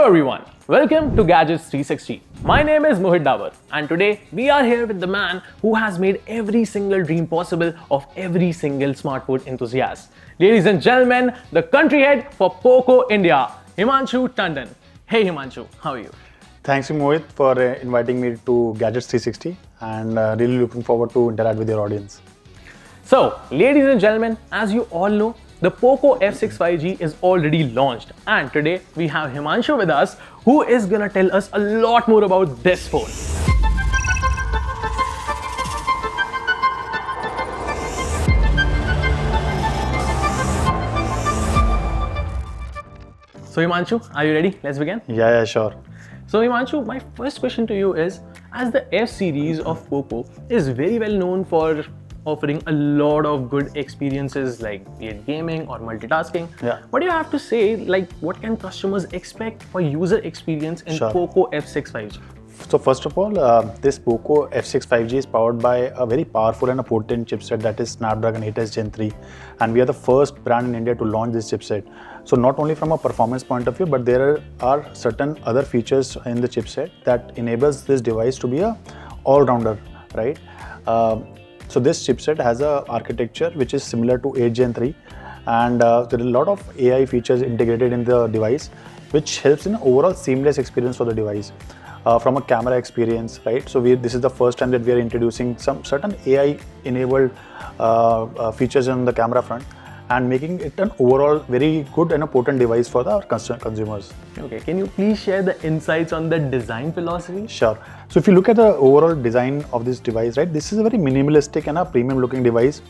everyone, welcome to Gadgets 360. My name is Mohit Dabar and today we are here with the man who has made every single dream possible of every single smartphone enthusiast. Ladies and gentlemen, the country head for POCO India, Himanshu Tandon. Hey Himanshu, how are you? Thanks Mohit for inviting me to Gadgets 360 and really looking forward to interact with your audience. So, ladies and gentlemen, as you all know, the Poco F6 5G is already launched and today we have Himanshu with us who is gonna tell us a lot more about this phone. So Himanshu, are you ready? Let's begin. Yeah, sure. So Himanshu, my first question to you is, as the F series of Poco is very well known for offering a lot of good experiences like be it gaming or multitasking. Yeah. What do you have to say, like what can customers expect for user experience in Poco F6 5G? So first of all, this Poco F6 5G is powered by a very powerful and a potent chipset that is Snapdragon 8S Gen 3, and we are the first brand in India to launch this chipset. So not only from a performance point of view, but there are certain other features in the chipset that enables this device to be a all-rounder, right? So this chipset has a architecture which is similar to 8 Gen 3, and there are a lot of AI features integrated in the device, which helps in overall seamless experience for the device. From a camera experience, right? So this is the first time that we are introducing some certain AI-enabled features on the camera front and making it an overall very good and a potent device for the consumers. Okay, can you please share the insights on the design philosophy? Sure. So if you look at the overall design of this device, right? This is a very minimalistic and a premium looking device.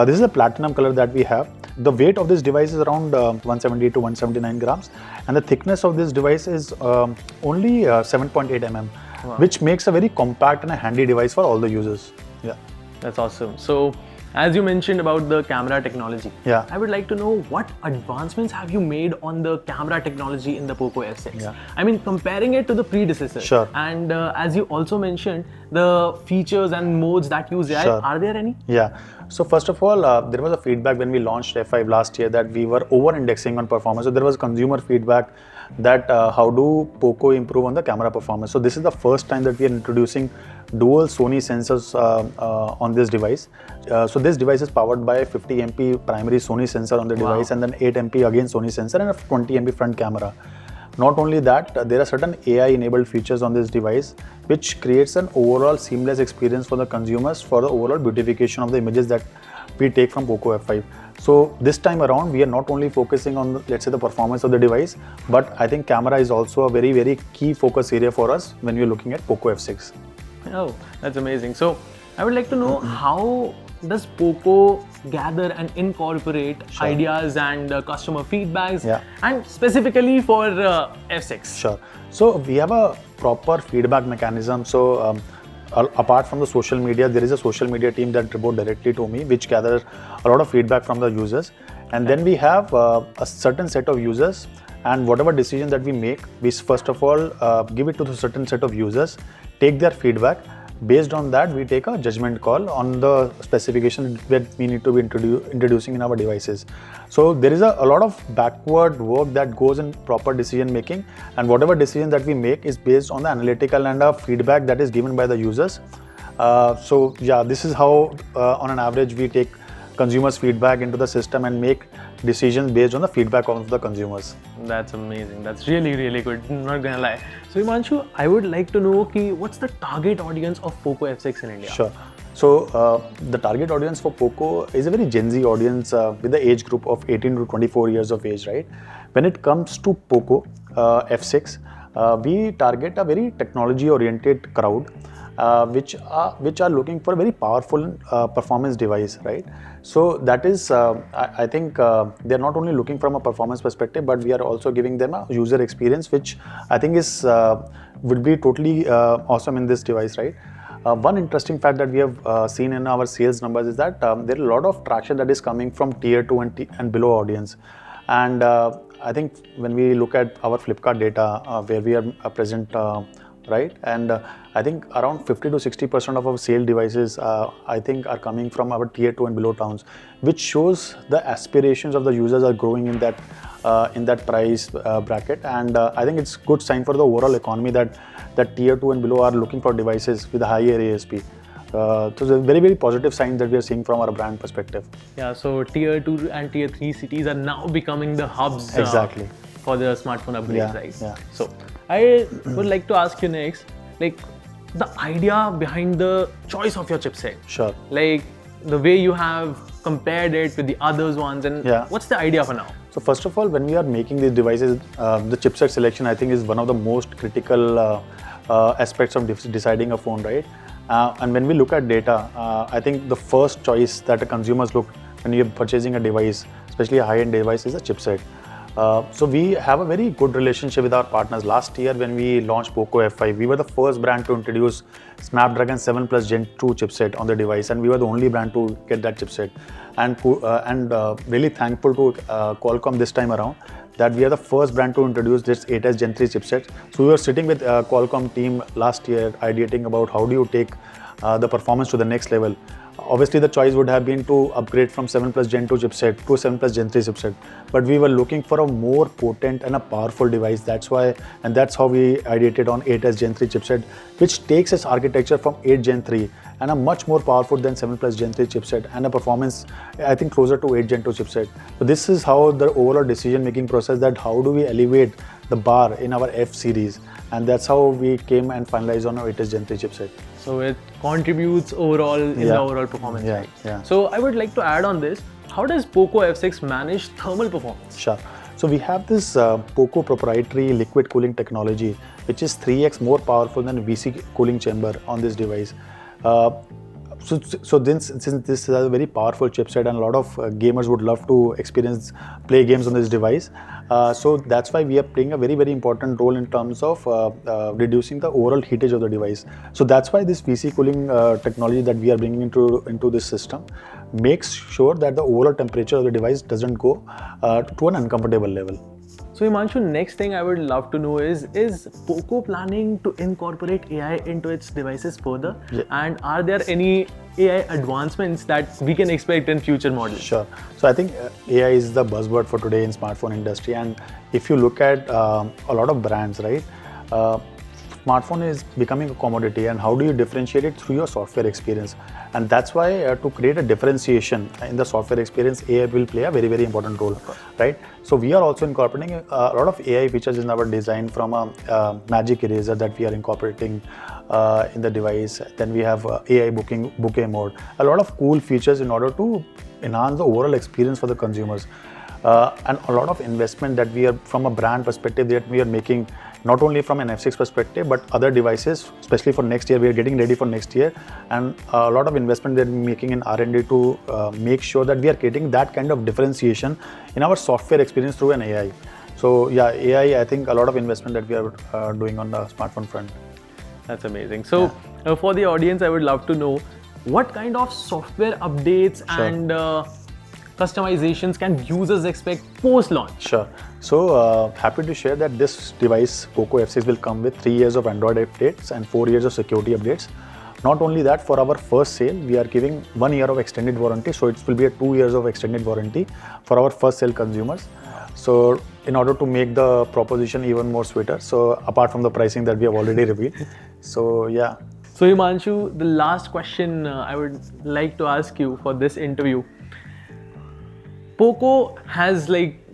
This is a platinum color that we have. The weight of this device is around 170 to 179 grams, and the thickness of this device is only 7.8 mm, which makes a very compact and a handy device for all the users. Yeah, that's awesome. So, as you mentioned about the camera technology, I would like to know what advancements have you made on the camera technology in the Poco F6? Yeah. I mean, comparing it to the predecessor. Sure. And as you also mentioned, the features and modes that use AI, are there any? Yeah. So first of all, there was a feedback when we launched F5 last year that we were over-indexing on performance. So there was consumer feedback that how do Poco improve on the camera performance. So this is the first time that we are introducing dual Sony sensors on this device. So this device is powered by 50 MP primary Sony sensor on the device, and then 8 MP again Sony sensor and a 20 MP front camera. Not only that, there are certain AI-enabled features on this device which creates an overall seamless experience for the consumers for the overall beautification of the images that we take from Poco F5. So this time around, we are not only focusing on, let's say, the performance of the device, but I think camera is also a very, very key focus area for us when we're looking at Poco F6. Oh, that's amazing. So I would like to know how does Poco gather and incorporate ideas and customer feedbacks, and specifically for F6? Sure. So we have a proper feedback mechanism. So apart from the social media, there is a social media team that report directly to me, which gathers a lot of feedback from the users. And then we have a certain set of users, and whatever decision that we make, we first of all give it to the certain set of users, take their feedback. Based on that, we take a judgment call on the specification that we need to be introducing in our devices. So there is a lot of backward work that goes in proper decision making, and whatever decision that we make is based on the analytical and feedback that is given by the users. So yeah, this is how on an average we take consumers' feedback into the system and make decisions based on the feedback of the consumers. That's amazing. That's really, really good. Not gonna lie. So Himanshu, I would like to know what's the target audience of Poco F6 in India? Sure. So the target audience for Poco is a very Gen Z audience with the age group of 18 to 24 years of age, right? When it comes to Poco F6, we target a very technology-oriented crowd, which are looking for a very powerful performance device, right? So that is, I think they're not only looking from a performance perspective, but we are also giving them a user experience, which I think is would be totally awesome in this device, right? One interesting fact that we have seen in our sales numbers is that there are a lot of traction that is coming from tier 2 and below audience. And I think when we look at our Flipkart data, where we are present right? And I think around 50 to 60% of our sale devices, I think, are coming from our tier 2 and below towns, which shows the aspirations of the users are growing in that price bracket. And I think it's good sign for the overall economy that tier 2 and below are looking for devices with a higher ASP. So it's a very, very positive sign that we are seeing from our brand perspective. Yeah, so tier 2 and tier 3 cities are now becoming the hubs Exactly. for the smartphone upgrades, Yeah, right? yeah. So I would like to ask you next, like the idea behind the choice of your chipset. Sure. Like the way you have compared it with the others ones, and Yeah. what's the idea for now? So first of all, when we are making these devices, the chipset selection, I think, is one of the most critical aspects of deciding a phone, right? And when we look at data, I think the first choice that the consumers look when you're purchasing a device, especially a high-end device, is a chipset. So we have a very good relationship with our partners. Last year when we launched Poco F5, we were the first brand to introduce Snapdragon 7 Plus Gen 2 chipset on the device, and we were the only brand to get that chipset. And really thankful to Qualcomm this time around that we are the first brand to introduce this 8S Gen 3 chipset. So we were sitting with Qualcomm team last year ideating about how do you take the performance to the next level. Obviously, the choice would have been to upgrade from 7 Plus Gen 2 chipset to 7 Plus Gen 3 chipset. But we were looking for a more potent and a powerful device. That's why, and that's how we ideated on 8S Gen 3 chipset, which takes its architecture from 8 Gen 3 and a much more powerful than 7 Plus Gen 3 chipset and a performance, I think, closer to 8 Gen 2 chipset. So this is how the overall decision-making process, that how do we elevate the bar in our F series, and that's how we came and finalized on our 8S Gen 3 chipset. So it contributes overall in the overall performance, right? Yeah. So I would like to add on this, how does Poco F6 manage thermal performance? Sure. So we have this Poco proprietary liquid cooling technology, which is 3x more powerful than VC cooling chamber on this device. So since this is a very powerful chipset and a lot of gamers would love to play games on this device, so that's why we are playing a very, very important role in terms of reducing the overall heatage of the device. So that's why this VC cooling technology that we are bringing into this system makes sure that the overall temperature of the device doesn't go to an uncomfortable level. So Himanshu, next thing I would love to know is Poco planning to incorporate AI into its devices further? Yeah. And are there any AI advancements that we can expect in future models? Sure. So I think AI is the buzzword for today in smartphone industry, and if you look at a lot of brands, right, smartphone is becoming a commodity, and how do you differentiate it? Through your software experience. And that's why to create a differentiation in the software experience, AI will play a very, very important role, right? So we are also incorporating a lot of AI features in our design, from a magic eraser that we are incorporating in the device. Then we have AI bouquet mode, a lot of cool features in order to enhance the overall experience for the consumers. And a lot of investment that we are, from a brand perspective, that we are making, not only from an F6 perspective, but other devices, especially for next year. We are getting ready for next year, and a lot of investment that we're making in R&D to make sure that we are creating that kind of differentiation in our software experience through an AI. So yeah, AI, I think a lot of investment that we are doing on the smartphone front. That's amazing. So for the audience, I would love to know what kind of software updates and customizations can users expect post-launch? Sure. So happy to share that this device, Poco F6, will come with 3 years of Android updates and 4 years of security updates. Not only that, for our first sale, we are giving 1 year of extended warranty. So it will be a 2 years of extended warranty for our first sale consumers. So in order to make the proposition even more sweeter, so apart from the pricing that we have already revealed. So yeah. So Himanshu, the last question I would like to ask you for this interview. Poco has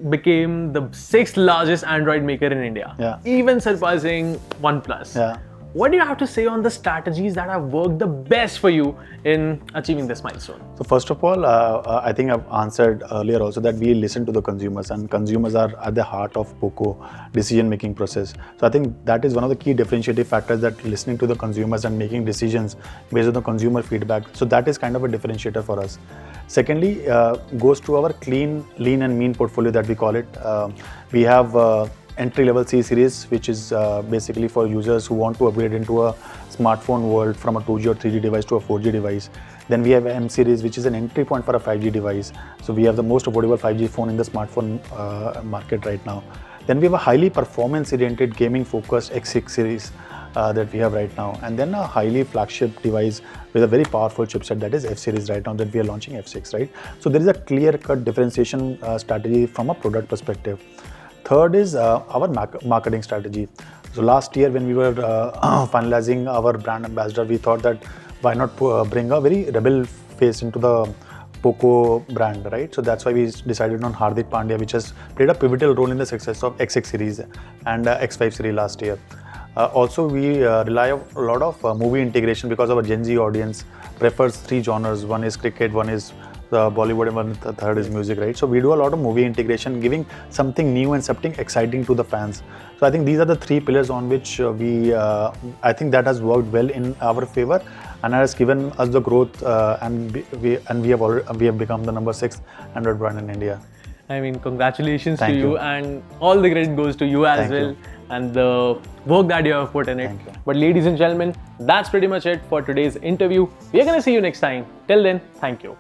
became the 6th largest Android maker in India, even surpassing OnePlus. What do you have to say on the strategies that have worked the best for you in achieving this milestone? So first of all, I think I've answered earlier also that we listen to the consumers, and consumers are at the heart of Poco decision-making process. So I think that is one of the key differentiating factors, that listening to the consumers and making decisions based on the consumer feedback. So that is kind of a differentiator for us. Secondly, goes to our clean, lean and mean portfolio that we call it. We have entry-level C series, which is basically for users who want to upgrade into a smartphone world from a 2G or 3G device to a 4G device. Then we have M series, which is an entry point for a 5G device. So we have the most affordable 5G phone in the smartphone market right now. Then we have a highly performance-oriented, gaming-focused X6 series, that we have right now, and then a highly flagship device with a very powerful chipset, that is F series right now, that we are launching F6, right? So there is a clear-cut differentiation strategy from a product perspective. Third is our marketing strategy. So last year when we were finalizing our brand ambassador, we thought that why not bring a very rebel face into the Poco brand, right? So that's why we decided on Hardik Pandya, which has played a pivotal role in the success of X6 series and X5 series last year. Also, we rely on a lot of movie integration because our Gen Z audience prefers three genres. One is cricket, one is the Bollywood, and the third is music, right? So we do a lot of movie integration, giving something new and something exciting to the fans. So I think these are the three pillars on which I think that has worked well in our favor and has given us the growth, and we have become the number 6 Android brand in India. I mean, congratulations Thank to you, you. and all the credit goes to you as Thank well, you. and the work that you have put in it. Thank you. But ladies and gentlemen, that's pretty much it for today's interview. We are going to see you next time. Till then, thank you.